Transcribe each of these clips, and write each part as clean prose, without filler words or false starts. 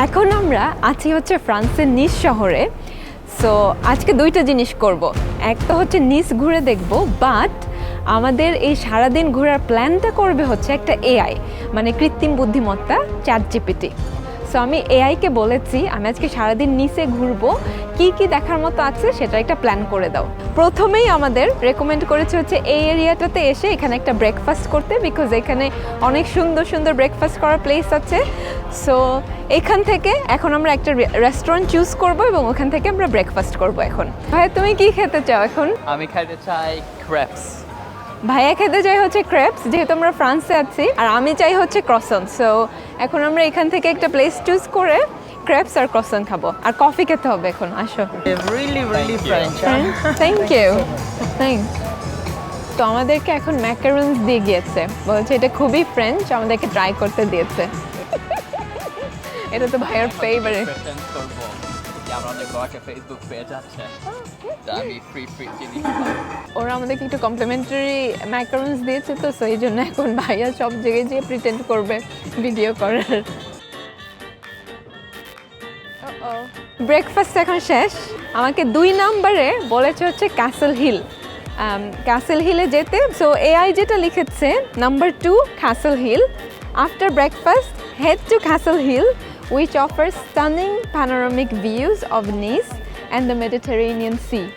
এখন আমরা আছি হচ্ছে ফ্রান্সের নিস শহরে। সো আজকে দুইটা জিনিস করব, একটা হচ্ছে নিস ঘুরে দেখব, বাট আমাদের এই সারাদিন ঘোরার প্ল্যানটা করবে হচ্ছে একটা এআই, মানে কৃত্রিম বুদ্ধিমত্তা, চ্যাটজিপিটি। সো আমি এআইকে বলেছি আমি আজকে সারাদিন নিচে ঘুরবো, কি কি দেখার মতো আছে সেটা একটা প্ল্যান করে দাও। প্রথমেই আমাদের রেকমেন্ড করেছে হচ্ছে এই এরিয়াটাতে এসে এখানে একটা ব্রেকফাস্ট করতে, বিকজ এখানে অনেক সুন্দর সুন্দর ব্রেকফাস্ট করার প্লেস আছে। সো এখান থেকে এখন আমরা একটা রেস্টুরেন্ট চুজ করব এবং ওখান থেকে আমরা ব্রেকফাস্ট করব। এখন ভাই তুমি কি খেতে চাও? এখন আমি খেতে চাই ক্রেপস। ভাইয়া খেতে চাই হচ্ছে ক্রেপস, যেহেতু আমরা ফ্রান্সে আছি, আর আমি চাই হচ্ছে ক্রসন। সো এখন আমরা এখান থেকে একটা প্লেস চুজ করে ক্রেপস আর ক্রসন খাবো, আর কফি খেতে হবে এখন। আসো। Really French. Thank you. Thank. তো আমাদেরকে এখন ম্যাকারনস দিয়ে গিয়েছে, বলছে এটা খুবই ফ্রেঞ্চ, আমাদেরকে ট্রাই করতে দিয়েছে। এটা তো ভাইয়ের ফেভারিট। আমাদের ঘরে ফেসবুক পেজ আছে, আমি ফ্রি জিনিস। ওরা আমাদেরকে একটু কমপ্লিমেন্টারি ম্যাকারনস দিয়েছে, তো সেই জন্য এখন ভাইয়া সব জায়গায় যেয়ে প্রিটেন্ড করবে ভিডিও করার। ব্রেকফাস্ট এখন শেষ। আমাকে 2 নম্বরে বলেছে হচ্ছে ক্যাসেল হিল। ক্যাসেল হিলে যেতে, সো এআই যেটা লিখেছে number 2 castle hill. After breakfast head to castle hill which offers stunning panoramic views of Nice and the Mediterranean Sea.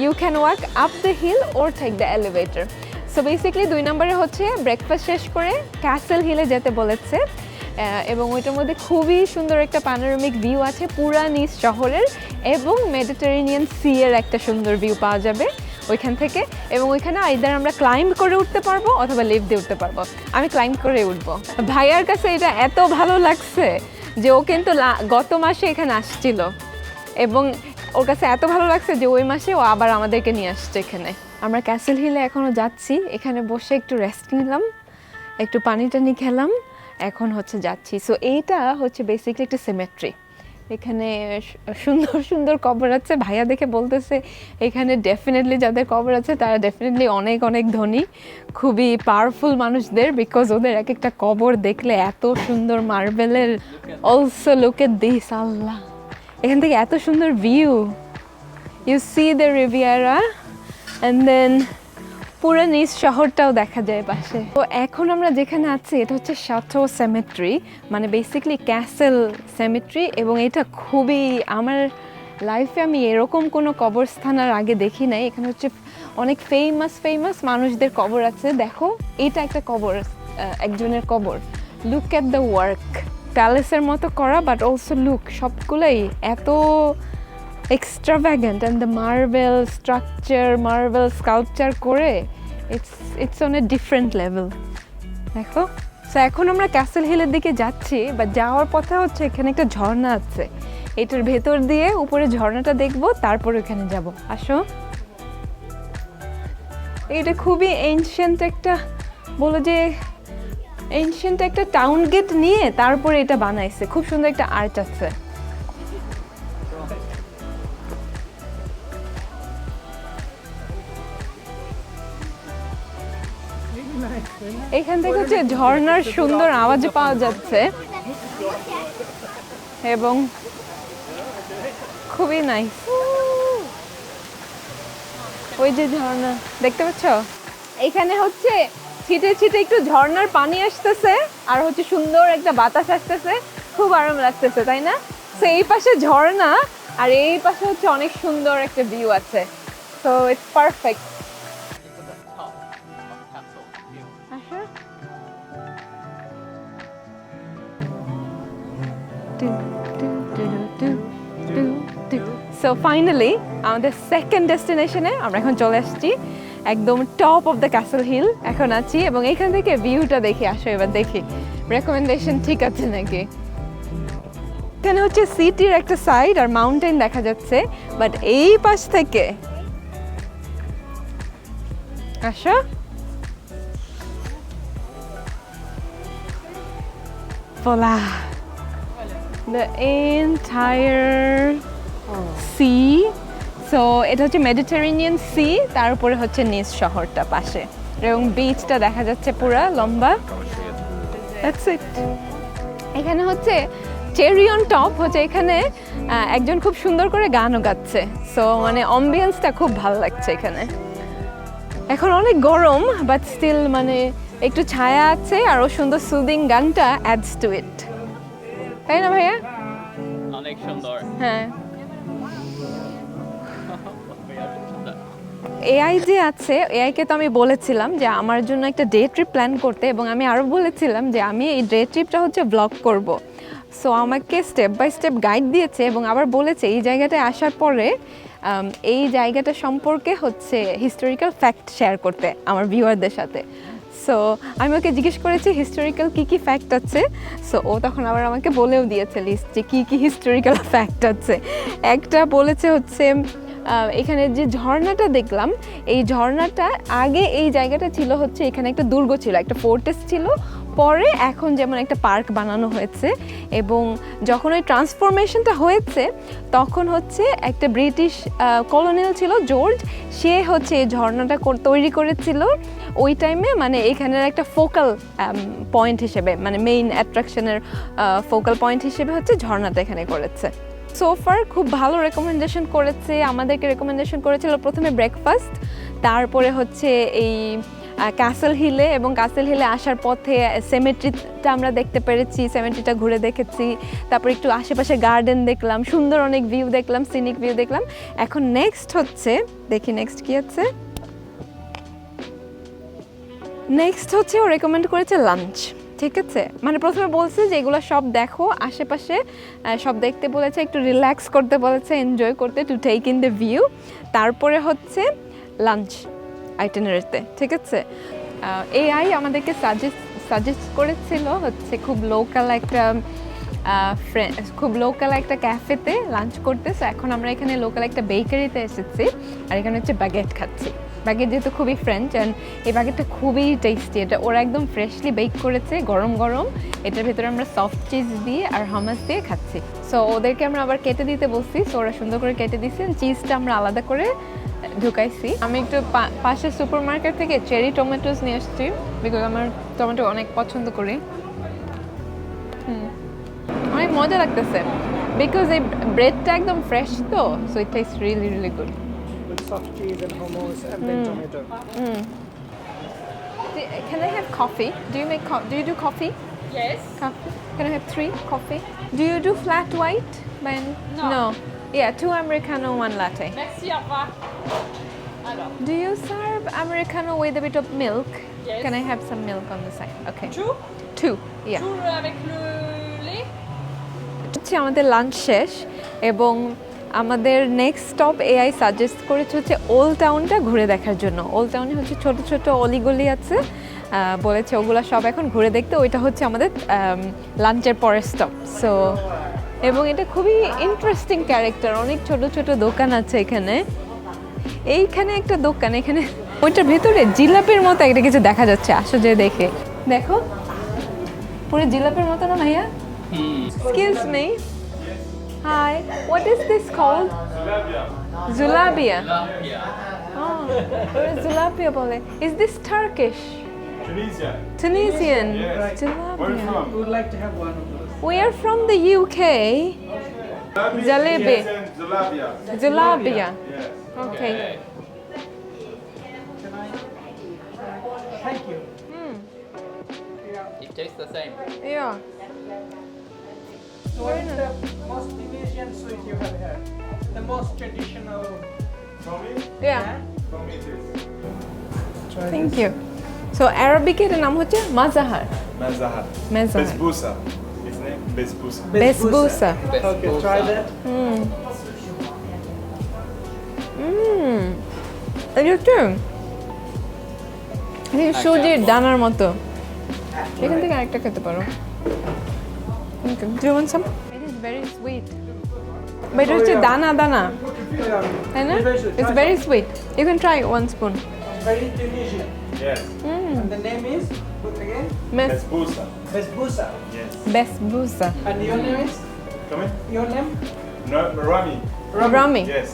You can walk up the hill or take the elevator. So basically 2 নম্বরে হচ্ছে breakfast শেষ করে castle হিলে যেতে বলেছে, এবং ওইটার মধ্যে খুবই সুন্দর একটা প্যানোরামিক ভিউ আছে পুরা নিস শহরের, এবং মেডিটেরেনিয়ান সি এর একটা সুন্দর ভিউ পাওয়া যাবে ওইখান থেকে। এবং ওইখানে আইদার আমরা ক্লাইম্ব করে উঠতে পারবো অথবা লিফট দিয়ে উঠতে পারবো। আমি ক্লাইম্ব করে উঠবো। ভাইয়ার কাছে এটা এত ভালো লাগছে যে ও কিন্তু গত মাসে এখানে আসছিল, এবং ওর কাছে এত ভালো লাগছে যে ওই মাসে ও আবার আমাদেরকে নিয়ে আসছে এখানে। আমরা ক্যাসেল হিলে এখনও যাচ্ছি, এখানে বসে একটু রেস্ট নিলাম, একটু পানি টানি খেলাম, এখন হচ্ছে যাচ্ছি। সো এইটা হচ্ছে বেসিকলি একটা সিমেট্রি, এখানে সুন্দর সুন্দর কবর আছে। ভাইয়া দেখে বলতেছে এখানে ডেফিনেটলি যাদের কবর আছে তারা ডেফিনেটলি অনেক অনেক ধনী, খুবই পাওয়ারফুল মানুষদের, বিকজ ওদের এক একটা কবর দেখলে এত সুন্দর মার্বেলের। অলসো লুক এট দিস, আল্লাহ, এখান থেকে এত সুন্দর view, you see the Riviera and then পুরো নিস শহরটাও দেখা যায় পাশে। তো এখন আমরা যেখানে আছি এটা হচ্ছে শাটো সেমেট্রি, মানে বেসিক্যালি ক্যাসেল সেমেট্রি, এবং এটা খুবই, আমার লাইফে আমি এরকম কোনো কবরস্থান আর আগে দেখি নাই। এখানে হচ্ছে অনেক ফেমাস মানুষদের কবর আছে। দেখো এটা একটা কবর, একজনের কবর। লুক অ্যাট দ্য ওয়ার্ক, প্যালেসের মতো করা, বাট অলসো লুক, সবগুলোই এত extravagant, and the marble structure, marble sculpture করে it's on a different level. দেখো। সো এখন আমরা ক্যাসেল হিলের দিকে যাচ্ছি, বা যাওয়ার পথে হচ্ছে এখানে একটা ঝর্ণা আছে, এটার ভেতর দিয়ে উপরে ঝর্ণাটা দেখবো, তারপর ওখানে যাব। আসো। এটা খুবই এনশিয়েন্ট একটা, বলো যে এনশিয়েন্ট একটা টাউন গেট নিয়ে তারপরে এটা বানাইছে, খুব সুন্দর একটা আর্ট আছে। এখান থেকে হচ্ছে ঝর্ণার সুন্দর আওয়াজ পাওয়া যাচ্ছে, এবং খুবই নাইস। ওই যে ঝর্ণা দেখতে পাচ্ছ, এখানে হচ্ছে ছিটে ছিটে একটু ঝর্ণার পানি আসতেছে, আর হচ্ছে সুন্দর একটা বাতাস আসতেছে, খুব আরাম লাগতেছে, তাই না? তো এই পাশে ঝর্ণা আর এই পাশে হচ্ছে অনেক সুন্দর একটা ভিউ আছে, so it's perfect. So finally আমাদের সেকেন্ড ডেস্টিনেশনে আমরা এখন চলে আসছি, একদম top of the castle hill এখন আছি, এবং এখান থেকে ভিউটা দেখি। আসো এবার দেখি রেকমেন্ডেশন ঠিক আছে নাকি। এখানে হচ্ছে সিটির একটা সাইড আর মাউন্টেন দেখা যাচ্ছে, বাট এই পাশ থেকে আসো, voila, the entire sea. So এটা হচ্ছে মেডিটেরেনিয়ান সি, তার উপরে হচ্ছে নিস শহরটা পাশে, এবং বিচটা দেখা যাচ্ছে পুরা লম্বা। That's it. এখানে হচ্ছে চেরি অন টপ হচ্ছে এখানে একজন খুব সুন্দর করে গানও গাচ্ছে, সো মানে অ্যাম্বিয়েন্সটা খুব ভালো লাগছে এখানে। এখন অনেক গরম বাট স্টিল মানে একটু ছায়া আছে আর ও সুন্দর সুদিং গানটা অ্যাডস টু ইট, তাই না ভাইয়া? অনেক সুন্দর। হ্যাঁ, এআই যে আছে, এআইকে তো আমি বলেছিলাম যে আমার জন্য একটা ডে ট্রিপ প্ল্যান করতে, এবং আমি আরও বলেছিলাম যে আমি এই ডে ট্রিপটা হচ্ছে ব্লগ করব। সো আমাকে স্টেপ বাই স্টেপ গাইড দিয়েছে এবং আবার বলেছে এই জায়গাটায় আসার পরে এই জায়গাটা সম্পর্কে হচ্ছে হিস্টোরিক্যাল ফ্যাক্ট শেয়ার করতে আমার ভিউয়ারদের সাথে। সো আমি ওকে জিজ্ঞেস করেছি হিস্টোরিক্যাল কী কী ফ্যাক্ট আছে, সো ও তখন আবার আমাকে বলেও দিয়েছে লিস্ট যে কী কী হিস্টোরিক্যাল ফ্যাক্ট আছে। একটা বলেছে হচ্ছে এখানে যে ঝর্ণাটা দেখলাম, এই ঝর্ণাটা আগে এই জায়গাটা ছিল হচ্ছে এখানে একটা দুর্গ ছিল, একটা ফোর্টেস ছিল, পরে এখন যেমন একটা পার্ক বানানো হয়েছে, এবং যখন ওই ট্রান্সফরমেশনটা হয়েছে তখন হচ্ছে একটা ব্রিটিশ কলোনিয়াল ছিল জর্জ, সে হচ্ছে এই ঝর্ণাটা তৈরি করেছিল ওই টাইমে, মানে এখানের একটা ফোকাল পয়েন্ট হিসেবে, মানে মেইন অ্যাট্রাকশনের ফোকাল পয়েন্ট হিসেবে হচ্ছে ঝর্ণাটা এখানে করেছে। সোফার খুব ভালো রেকমেন্ডেশন করেছে, আমাদেরকে রেকমেন্ডেশন করেছিল প্রথমে ব্রেকফাস্ট, তারপরে হচ্ছে এই ক্যাসেল হিলে, এবং ক্যাসেল হিলে আসার পথে সেমেট্রিটা আমরা দেখতে পেরেছি, সেমেট্রিটা ঘুরে দেখেছি, তারপর একটু আশেপাশে গার্ডেন দেখলাম, সুন্দর অনেক ভিউ দেখলাম, সিনিক ভিউ দেখলাম। এখন নেক্সট হচ্ছে, দেখি নেক্সট কি আছে, নেক্সট হচ্ছে ও রেকমেন্ড করেছে লাঞ্চ। ঠিক আছে, মানে প্রথমে বলছে যে এগুলো সব দেখো আশেপাশে, সব দেখতে বলেছে, একটু রিল্যাক্স করতে বলেছে, এনজয় করতে, to take in the view, তারপরে হচ্ছে লাঞ্চ আইটেনারিতে। ঠিক আছে, এআই আমাদেরকে সাজেস্ট করেছিল হচ্ছে খুব লোকাল একটা ক্যাফেতে লাঞ্চ করতে। সো এখন আমরা এখানে লোকাল একটা বেকারিতে এসেছি আর এখানে হচ্ছে ব্যাগেট খাচ্ছি। ব্যাগেট যেহেতু খুবই ফ্রেঞ্চ, অ্যান্ড এই ব্যাগেটটা খুবই টেস্টি, এটা ওরা একদম ফ্রেশলি বেক করেছে, গরম গরম, এটার ভিতরে আমরা সফট চিজ দিয়ে আর হামাস দিয়ে খাচ্ছি। সো ওদেরকে আমরা আবার কেটে দিতে বলছি, সো ওরা সুন্দর করে কেটে দিচ্ছে, চিজটা আমরা আলাদা করে ঢুকাইছি। আমি একটু পাশের সুপার মার্কেট থেকে চেরি টমেটোস নিয়ে এসেছি, বিকজ আমার টমেটো অনেক পছন্দ করি। অনেক মজা লাগতেছে বিকজ এই ব্রেডটা একদম ফ্রেশ, তো so it test really really good. Soft cheese and hummus and then tomato. Can I have coffee? Do you do coffee? Yes. Coffee. Can I have 3 coffee? Do you do flat white? No. Yeah, 2 Americano, 1 latte. Merci, au revoir. Alors, Do you serve Americano with a bit of milk? Yes. Can I have some milk on the side? Okay. tout, 2. Yeah. tout avec le lait. হচ্ছে আমাদের lunch শেষ, এবং আমাদের next stop AI suggest করেছে হচ্ছে old টাউনটা ঘুরে দেখার জন্য। ওল্ড টাউনে হচ্ছে ছোট ছোট অলিগলি আছে, বলেছে ওগুলো সব এখন ঘুরে দেখতে, ওইটা হচ্ছে আমাদের লাঞ্চের পরের স্টপ। সো এবং এটা খুবই ইন্টারেস্টিং ক্যারেক্টার, অনেক ছোট ছোট দোকান আছে এখানে। এইখানে একটা দোকান, এখানে ওইটার ভেতরে জিলাপির মতো একটা কিছু দেখা যাচ্ছে, আসো যে দেখে দেখো, পুরো জিলাপির মতো না ভাইয়া? Excuse me. Hi. What is this called? Zulabia. Oh, Zulabia bole. Is this Turkish? Tunisian. Yes. Zulabia. Where are you from? We would like to have one of those. We are from the UK. Jalebi. Yes, and Zalabia. Zulabia. Yes. Okay. Thank you. It tastes the same. Yeah. So what is the most Tunisian sweet you have had? The most traditional. For me? Yeah. For me this. Thank you. So Arabic এর নাম হচ্ছে Mazhar. Mazahar. Mazahar. Besbusa. His name Besbusa. Besbusa. Okay, try that. এটা হচ্ছে সুজির দানার মতো, এখান থেকে আরেকটা খেতে পারো। Do you want some? It is very sweet. But এটা হচ্ছে দানা দানা, তাই না? It's very sweet. You can try 1 spoon. Very Tunisian. Yes. And the name is, what again? Besbusa. Besbusa. Yes. Besbusa. And your name is? Come in. Your name? No, Rami. Rami. Yes.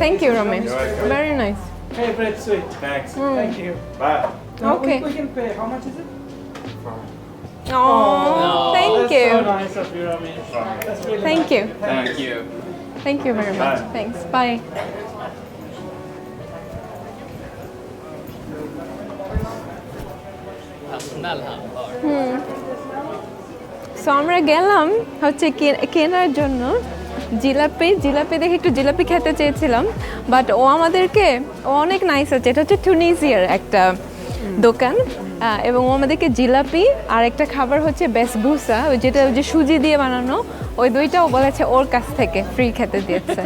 Thank you, Rami. You're welcome. Very nice. Favorite sweet. Thanks. Thank you. Bye. Now Okay. we can pay. How much is it? Oh, thank That's you. so nice of you, Rami. That's really Thank you. Thank you. Thank you very much. Bye. Thanks. Bye. So আমরা গেলাম হচ্ছে কেনার জন্য জিলাপি দেখে একটু জিলাপি খেতে চেয়েছিলাম, but ও আমাদেরকে ও অনেক নাইস আছে। এটা হচ্ছে টুনিসিয়ার একটা দোকান, এবং ও আমাদেরকে জিলাপি আর একটা খাবার হচ্ছে বেসবুসা, ওই যেটা ওই যে সুজি দিয়ে বানানো, ওই দুইটাও বলেছে ওর কাছ থেকে ফ্রি খেতে দিয়েছে।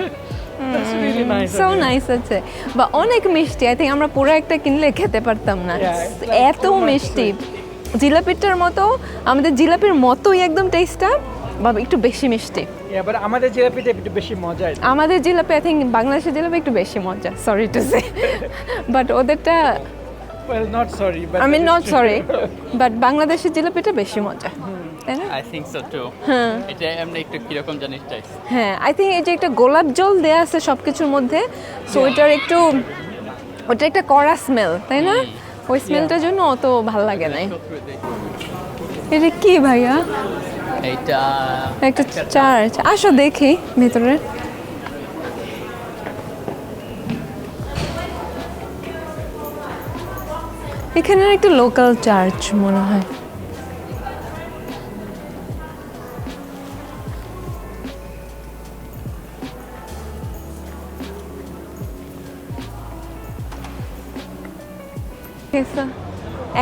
That's really nice. So of you. Nice আছে, বা অনেক মিষ্টি। আই থিঙ্ক আমরা পুরো একটা কিনলে খেতে পারতাম না, Yeah, it's like এত too much মিষ্টি। জিলাপিটার মতো, আমাদের জিলাপির মতোই একদম টেস্টটা, বা একটু বেশি মিষ্টি। Yeah, but আমাদের জিলাপিটা একটু বেশি মজার। আমাদের জিলাপি আই থিঙ্ক বাংলাদেশের জিলাপি একটু বেশি মজা, সরি টু সে, বাট ওদেরটা Well, not sorry, but I mean that not is true. Sorry, but বাংলাদেশের জিলাপিটা বেশি মজা, তাই না? I think so too. এটা এমনি একটু কিরকম জানিস টাইস। হ্যাঁ, আই থিঙ্ক এই যে একটা গোলাপ জল দেয়া আছে সব কিছুর মধ্যে, সো ওইটার একটু ওটা একটা কড়া স্মেল, তাই না? ওই স্মেলটার জন্য অত ভালো লাগে নাই। এটা কি ভাইয়া? এইটা একটা চার্চ, আসো দেখি ভেতরে। এখানে একটা লোকাল চার্চ মনে হয়।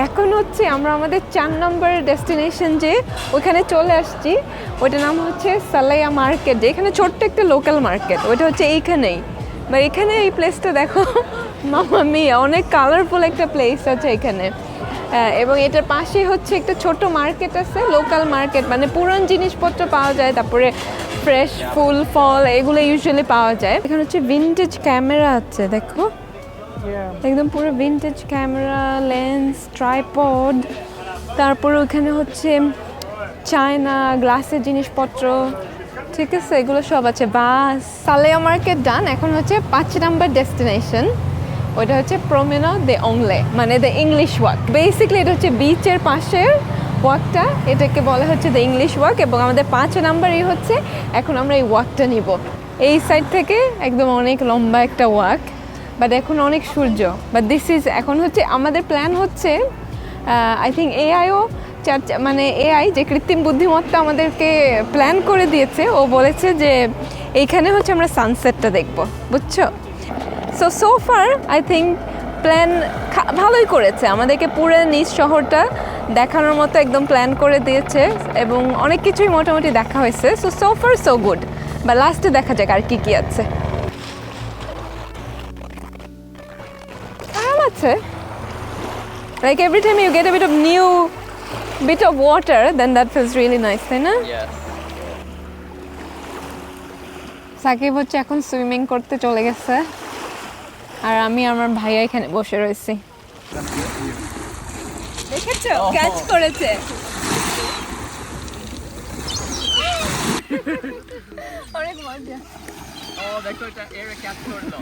এখন হচ্ছে আমরা আমাদের 4 নম্বরের ডেস্টিনেশন যে ওখানে চলে আসছি, ওইটার নাম হচ্ছে সালাইয়া মার্কেট, যেখানে ছোট্ট একটা লোকাল মার্কেট, ওইটা হচ্ছে এইখানেই। বা এখানে এই প্লেসটা দেখো, মামা মিয়া, অনেক কালারফুল একটা প্লেস আছে এখানে। এবং এটার পাশেই হচ্ছে একটা ছোট মার্কেট আছে, লোকাল মার্কেট, মানে পুরান জিনিসপত্র পাওয়া যায়, তারপরে ফ্রেশ ফুল ফল এগুলো ইউজুয়ালি পাওয়া যায়। এখানে হচ্ছে ভিনটেজ ক্যামেরা আছে, দেখো Yeah. একদম পুরো ভিনটেজ ক্যামেরা, লেন্স, ট্রাইপড, তারপরে ওখানে হচ্ছে চায়না গ্লাসের জিনিসপত্র, ঠিক আছে, এগুলো সব আছে। বাস সালেয়া মার্কেট ডান। এখন হচ্ছে 5 নাম্বার ডেস্টিনেশন, ওইটা হচ্ছে প্রমেনা দে অংলে, মানে দ্য ইংলিশ ওয়াক। বেসিক্যালি এটা হচ্ছে বিচের পাশের ওয়াকটা, এটাকে বলা হচ্ছে দ্য ইংলিশ ওয়াক। এবং আমাদের 5 নাম্বারই হচ্ছে এখন আমরা এই ওয়াকটা নিব। এই সাইড থেকে একদম অনেক লম্বা একটা ওয়াক, বাট এখন অনেক সূর্য, বাট দিস ইজ এখন হচ্ছে আমাদের প্ল্যান হচ্ছে, আই থিঙ্ক এআইও মানে এআই যে কৃত্রিম বুদ্ধিমত্তা আমাদেরকে প্ল্যান করে দিয়েছে, ও বলেছে যে এইখানে হচ্ছে আমরা সানসেটটা দেখব, বুঝছো? So far I think plan ভালোই করেছে, আমাদেরকে পুরো নিজ শহরটা দেখানোর মতো একদম প্ল্যান করে দিয়েছে, এবং অনেক কিছুই মোটামুটি দেখা হয়েছে। সো ফার সো গুড, বা লাস্টে দেখা যাক আর কি কি আছে। আছে like every time you get a bit of water, then that feels really nice, তাই না? Yes. সাকিব হচ্ছে এখন সুইমিং করতে চলে গেছে, আর আমি আমার ভাইয়া এখানে বসে রয়েছি। দেখেছো, ক্যাচ করেছে। অনেক মজা। Oh, দেখো এটা এর ক্যাচ করলো।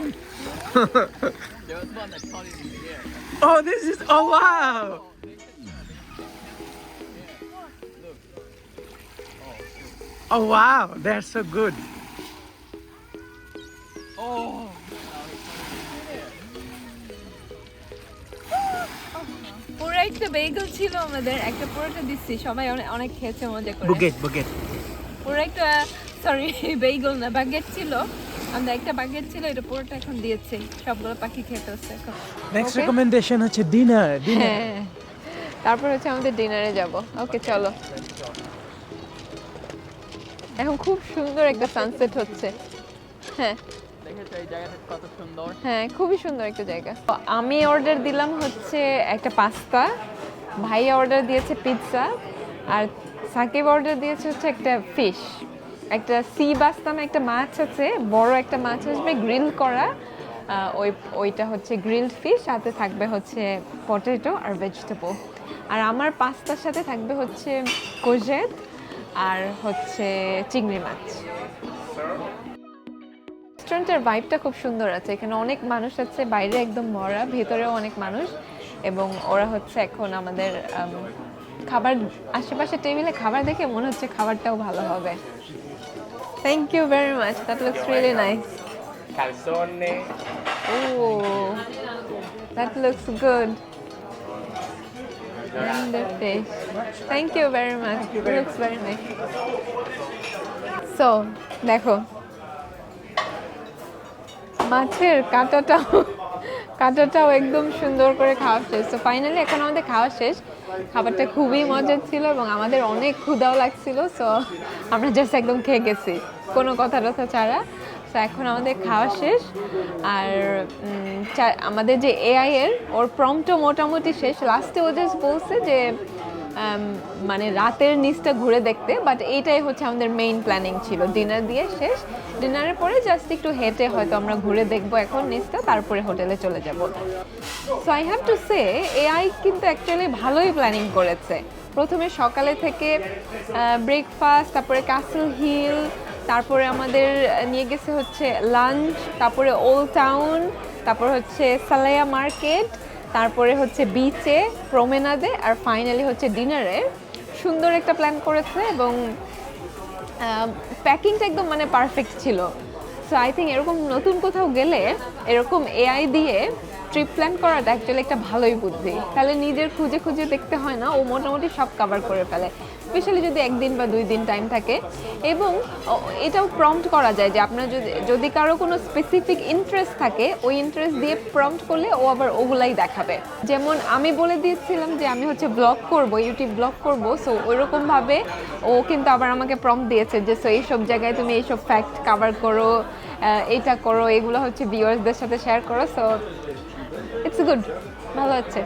There was one that caught it in the air. Oh, this is, oh wow! Oh wow, that's so good. Oh. পুরো একটা বেগল ছিল আমাদের, একটা পুরোটা দিচ্ছি, সবাই অনেক খেয়েছে মজা করে। Buget. পুরো একটা, সরি বেগল না, বাগেট ছিল, আমরা একটা বাগেট ছিল, এটা পুরোটা এখন দিয়েছি, সবগুলো পাখি খেয়ে ফেলছে এখন। Next Okay? recommendation হচ্ছে dinner. হ্যাঁ, তারপর হচ্ছে আমাদের ডিনারে যাব। ওকে চলো। এখন খুব সুন্দর একটা সানসেট হচ্ছে। হ্যাঁ দেখেছো এই জায়গাটা কত সুন্দর। হ্যাঁ, খুবই সুন্দর একটা জায়গা। আমি অর্ডার দিলাম হচ্ছে একটা পাস্তা, ভাইয়া অর্ডার দিয়েছে পিৎজা, আর সাকিব অর্ডার দিয়েছে হচ্ছে একটা ফিশ, একটা সি বাস নামে একটা মাছ আছে, বড় একটা মাছ আসবে গ্রিল করা, ওইটা হচ্ছে গ্রিলড ফিশ, সাথে থাকবে হচ্ছে পটেটো আর ভেজিটেবল। আর আমার পাস্তার সাথে থাকবে হচ্ছে কোজেট আর হচ্ছে চিংড়ি মাছ। রেস্টুরেন্টের ভাইবটা খুব সুন্দর আছে, এখানে অনেক মানুষ আছে, বাইরে একদম ভরা, ভেতরেও অনেক মানুষ, এবং ওরা হচ্ছে এখন আমাদের খাবার আশেপাশে টেবিলে খাবার দেখে মনে হচ্ছে খাবারটাও ভালো হবে। Thank you very much, that looks really nice. Calzone. Oh, that looks good. And the fish. Thank you very much. It looks very nice. So, দেখো মাছের কাঁটাটাও একদম সুন্দর করে খাওয়া শেষ। তো ফাইনালি এখন আমাদের খাওয়া শেষ। খাবারটা খুবই মজার ছিল এবং আমাদের অনেক ক্ষুধাও লাগছিল, সো আমরা জাস্ট একদম খেয়ে গেছি কোনো কথা টথা ছাড়া। তো এখন আমাদের খাওয়া শেষ। আর আমাদের যে এআই এর ওর প্রম্পটও মোটামুটি শেষ। লাস্টে ও জাস্ট বলছে যে মানে রাতের নিচটা ঘুরে দেখতে, বাট এইটাই হচ্ছে আমাদের মেইন প্ল্যানিং ছিল। ডিনার দিয়ে শেষ, ডিনারের পরে জাস্ট একটু হেঁটে হয়তো আমরা ঘুরে দেখবো এখন নিচটা, তারপরে হোটেলে চলে যাব। So I have to say AI কিন্তু অ্যাকচুয়ালি ভালোই প্ল্যানিং করেছে। প্রথমে সকালে থেকে ব্রেকফাস্ট, তারপরে ক্যাসেল হিল, তারপরে আমাদের নিয়ে গেছে হচ্ছে লাঞ্চ, তারপরে ওল্ড টাউন, তারপর হচ্ছে সালায়া মার্কেট, তারপরে হচ্ছে বিচে, প্রমেনাদে, আর ফাইনালি হচ্ছে ডিনারে। সুন্দর একটা প্ল্যান করেছে এবং প্যাকিংটা একদম মানে পারফেক্ট ছিল। সো আই থিঙ্ক এরকম নতুন কোথাও গেলে এরকম এআই দিয়ে ট্রিপ প্ল্যান করাটা অ্যাকচুয়ালি একটা ভালোই বুদ্ধি। তাহলে নিজের খুঁজে খুঁজে দেখতে হয় না, ও মোটামুটি সব কভার করে ফেলে, স্পেশালি যদি 1 দিন বা 2 দিন টাইম থাকে। এবং এটাও প্রম্পট করা যায় যে আপনার যদি কারো কোনো স্পেসিফিক ইন্টারেস্ট থাকে, ওই ইন্টারেস্ট দিয়ে প্রম্পট করলে ও আবার ওগুলাই দেখাবে। যেমন আমি বলে দিয়েছিলাম যে আমি হচ্ছে ব্লগ করব, ইউটিউব ব্লগ করব, সো ওইরকমভাবে ও কিন্তু আবার আমাকে প্রম্পট দিয়েছে যে সো এইসব জায়গায় তুমি এইসব ফ্যাক্ট কভার করো, এইটা করো, এগুলো হচ্ছে ভিউয়ার্সদের সাথে শেয়ার করো। সো ইটস গুড, ভালো হচ্ছে।